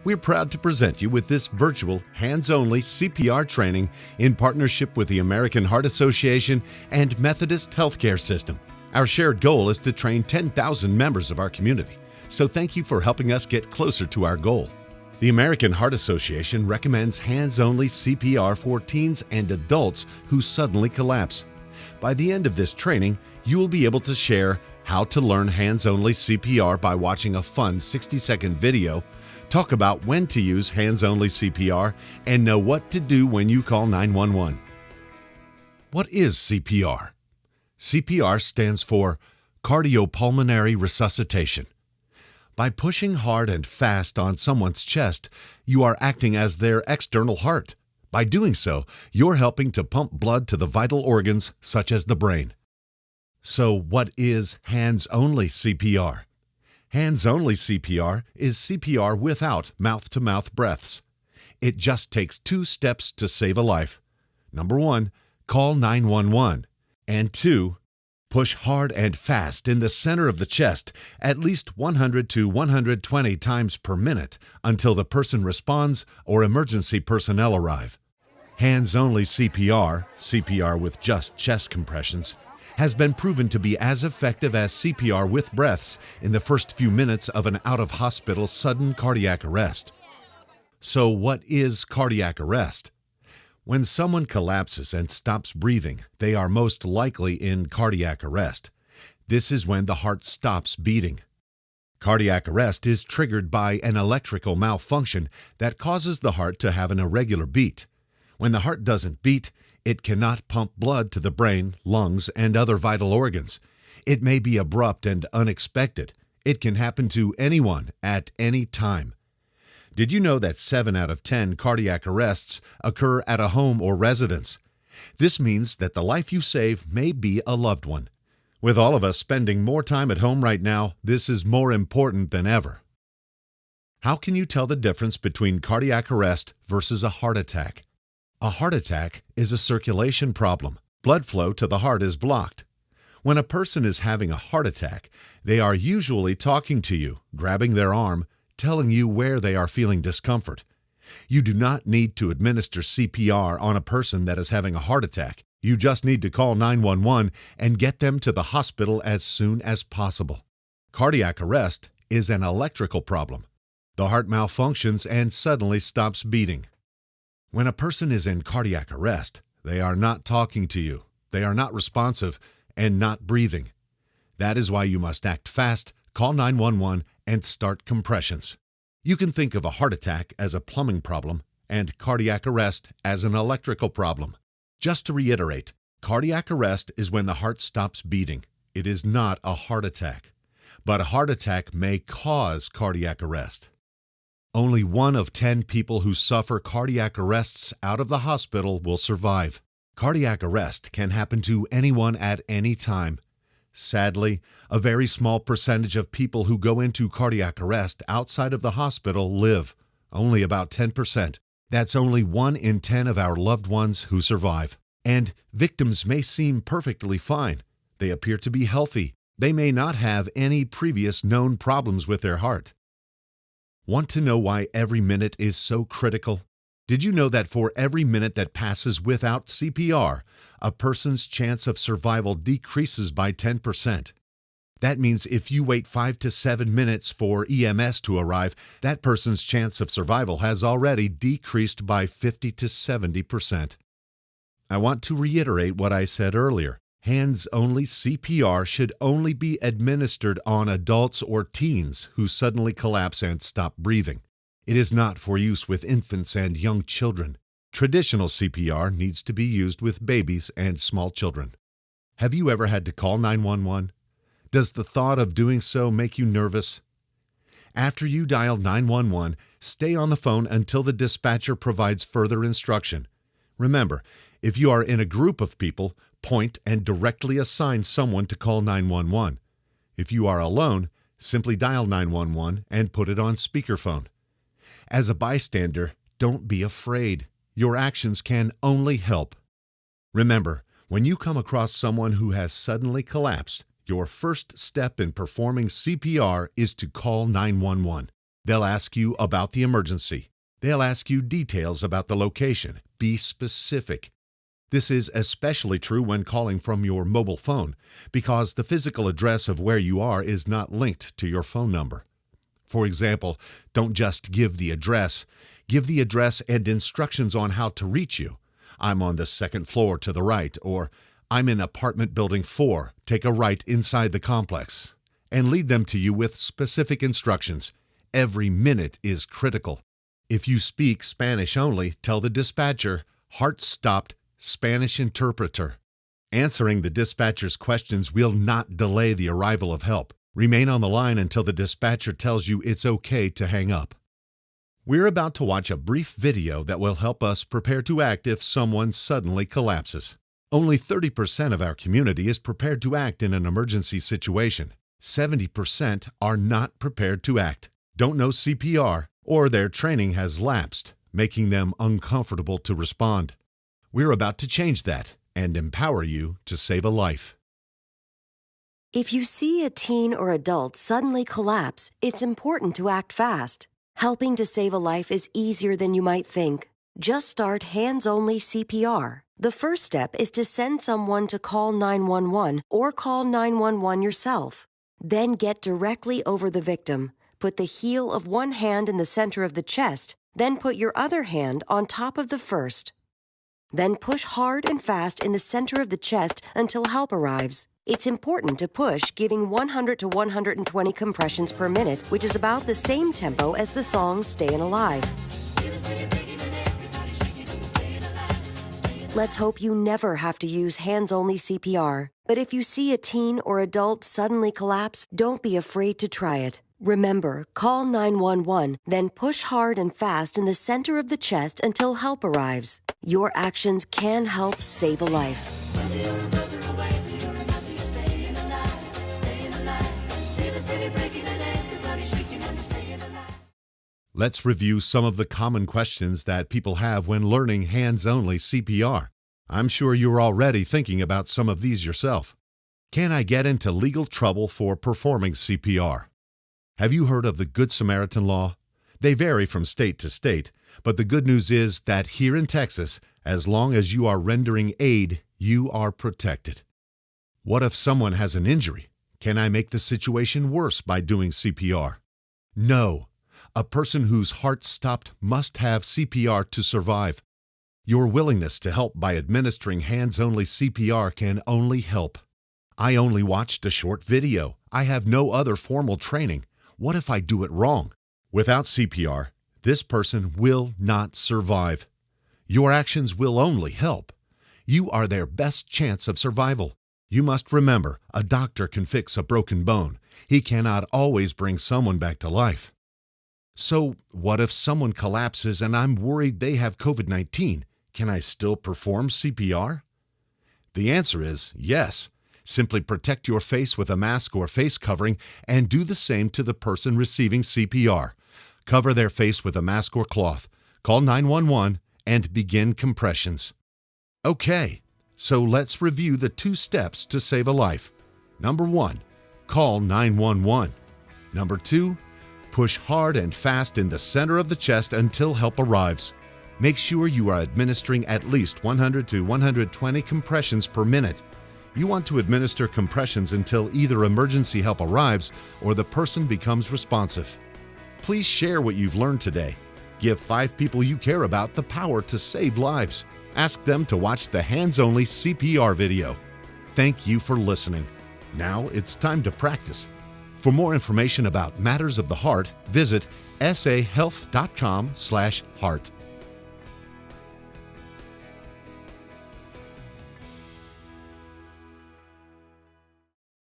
We're proud to present you with this virtual, hands-only CPR training in partnership with the American Heart Association and Methodist Healthcare System. Our shared goal is to train 10,000 members of our community, so thank you for helping us get closer to our goal. The American Heart Association recommends hands-only CPR for teens and adults who suddenly collapse. By the end of this training, you will be able to share how to learn hands-only CPR by watching a fun 60-second video, talk about when to use hands-only CPR, and know what to do when you call 911. What is CPR? CPR stands for cardiopulmonary resuscitation. By pushing hard and fast on someone's chest, you are acting as their external heart. By doing so, you're helping to pump blood to the vital organs such as the brain. So what is hands-only CPR? Hands-only CPR is CPR without mouth-to-mouth breaths. It just takes 2 steps to save a life. Number 1, call 911. And 2, push hard and fast in the center of the chest at least 100 to 120 times per minute until the person responds or emergency personnel arrive. Hands-only CPR, CPR with just chest compressions, has been proven to be as effective as CPR with breaths in the first few minutes of an out-of-hospital sudden cardiac arrest. So what is cardiac arrest? When someone collapses and stops breathing, they are most likely in cardiac arrest. This is when the heart stops beating. Cardiac arrest is triggered by an electrical malfunction that causes the heart to have an irregular beat. When the heart doesn't beat, it cannot pump blood to the brain, lungs, and other vital organs. It may be abrupt and unexpected. It can happen to anyone at any time. Did you know that 7 out of 10 cardiac arrests occur at a home or residence? This means that the life you save may be a loved one. With all of us spending more time at home right now, this is more important than ever. How can you tell the difference between cardiac arrest versus a heart attack? A heart attack is a circulation problem. Blood flow to the heart is blocked. When a person is having a heart attack, they are usually talking to you, grabbing their arm, telling you where they are feeling discomfort. You do not need to administer CPR on a person that is having a heart attack. You just need to call 911 and get them to the hospital as soon as possible. Cardiac arrest is an electrical problem. The heart malfunctions and suddenly stops beating. When a person is in cardiac arrest, they are not talking to you, they are not responsive, and not breathing. That is why you must act fast, call 911, and start compressions. You can think of a heart attack as a plumbing problem and cardiac arrest as an electrical problem. Just to reiterate, cardiac arrest is when the heart stops beating. It is not a heart attack. But a heart attack may cause cardiac arrest. Only 1 of 10 people who suffer cardiac arrests out of the hospital will survive. Cardiac arrest can happen to anyone at any time. Sadly, a very small percentage of people who go into cardiac arrest outside of the hospital live, only about 10%. That's only 1 in 10 of our loved ones who survive. And victims may seem perfectly fine. They appear to be healthy. They may not have any previous known problems with their heart. Want to know why every minute is so critical? Did you know that for every minute that passes without CPR, a person's chance of survival decreases by 10%? That means if you wait 5 to 7 minutes for EMS to arrive, that person's chance of survival has already decreased by 50 to 70%. I want to reiterate what I said earlier. Hands-only CPR should only be administered on adults or teens who suddenly collapse and stop breathing. It is not for use with infants and young children. Traditional CPR needs to be used with babies and small children. Have you ever had to call 911? Does the thought of doing so make you nervous? After you dial 911, stay on the phone until the dispatcher provides further instruction. Remember, if you are in a group of people, point and directly assign someone to call 911. If you are alone, simply dial 911 and put it on speakerphone. As a bystander, don't be afraid. Your actions can only help. Remember, when you come across someone who has suddenly collapsed, your first step in performing CPR is to call 911. They'll ask you about the emergency. They'll ask you details about the location. Be specific. This is especially true when calling from your mobile phone, because the physical address of where you are is not linked to your phone number. For example, don't just give the address. Give the address and instructions on how to reach you. I'm on the second floor to the right, or I'm in apartment building 4. Take a right inside the complex. And lead them to you with specific instructions. Every minute is critical. If you speak Spanish only, tell the dispatcher, "Heart stopped, Spanish interpreter." Answering the dispatcher's questions will not delay the arrival of help. Remain on the line until the dispatcher tells you it's okay to hang up. We're about to watch a brief video that will help us prepare to act if someone suddenly collapses. Only 30% of our community is prepared to act in an emergency situation. 70% are not prepared to act, don't know CPR, or their training has lapsed, making them uncomfortable to respond. We're about to change that and empower you to save a life. If you see a teen or adult suddenly collapse, it's important to act fast. Helping to save a life is easier than you might think. Just start hands-only CPR. The first step is to send someone to call 911 or call 911 yourself. Then get directly over the victim. Put the heel of one hand in the center of the chest, then put your other hand on top of the first. Then push hard and fast in the center of the chest until help arrives. It's important to push, giving 100 to 120 compressions per minute, which is about the same tempo as the song Stayin' Alive. Let's hope you never have to use hands-only CPR. But if you see a teen or adult suddenly collapse, don't be afraid to try it. Remember, call 911, then push hard and fast in the center of the chest until help arrives. Your actions can help save a life. Let's review some of the common questions that people have when learning hands-only CPR. I'm sure you're already thinking about some of these yourself. Can I get into legal trouble for performing CPR? Have you heard of the Good Samaritan law? They vary from state to state, but the good news is that here in Texas, as long as you are rendering aid, you are protected. What if someone has an injury? Can I make the situation worse by doing CPR? No. A person whose heart stopped must have CPR to survive. Your willingness to help by administering hands-only CPR can only help. I only watched a short video. I have no other formal training. What if I do it wrong? Without CPR, this person will not survive. Your actions will only help. You are their best chance of survival. You must remember, a doctor can fix a broken bone. He cannot always bring someone back to life. So, what if someone collapses and I'm worried they have COVID-19? Can I still perform CPR? The answer is yes. Simply protect your face with a mask or face covering and do the same to the person receiving CPR. Cover their face with a mask or cloth. Call 911 and begin compressions. Okay, so let's review the 2 steps to save a life. Number 1, call 911. Number 2, push hard and fast in the center of the chest until help arrives. Make sure you are administering at least 100 to 120 compressions per minute. You want to administer compressions until either emergency help arrives or the person becomes responsive. Please share what you've learned today. Give 5 people you care about the power to save lives. Ask them to watch the hands-only CPR video. Thank you for listening. Now it's time to practice. For more information about matters of the heart, visit sahealth.com/heart.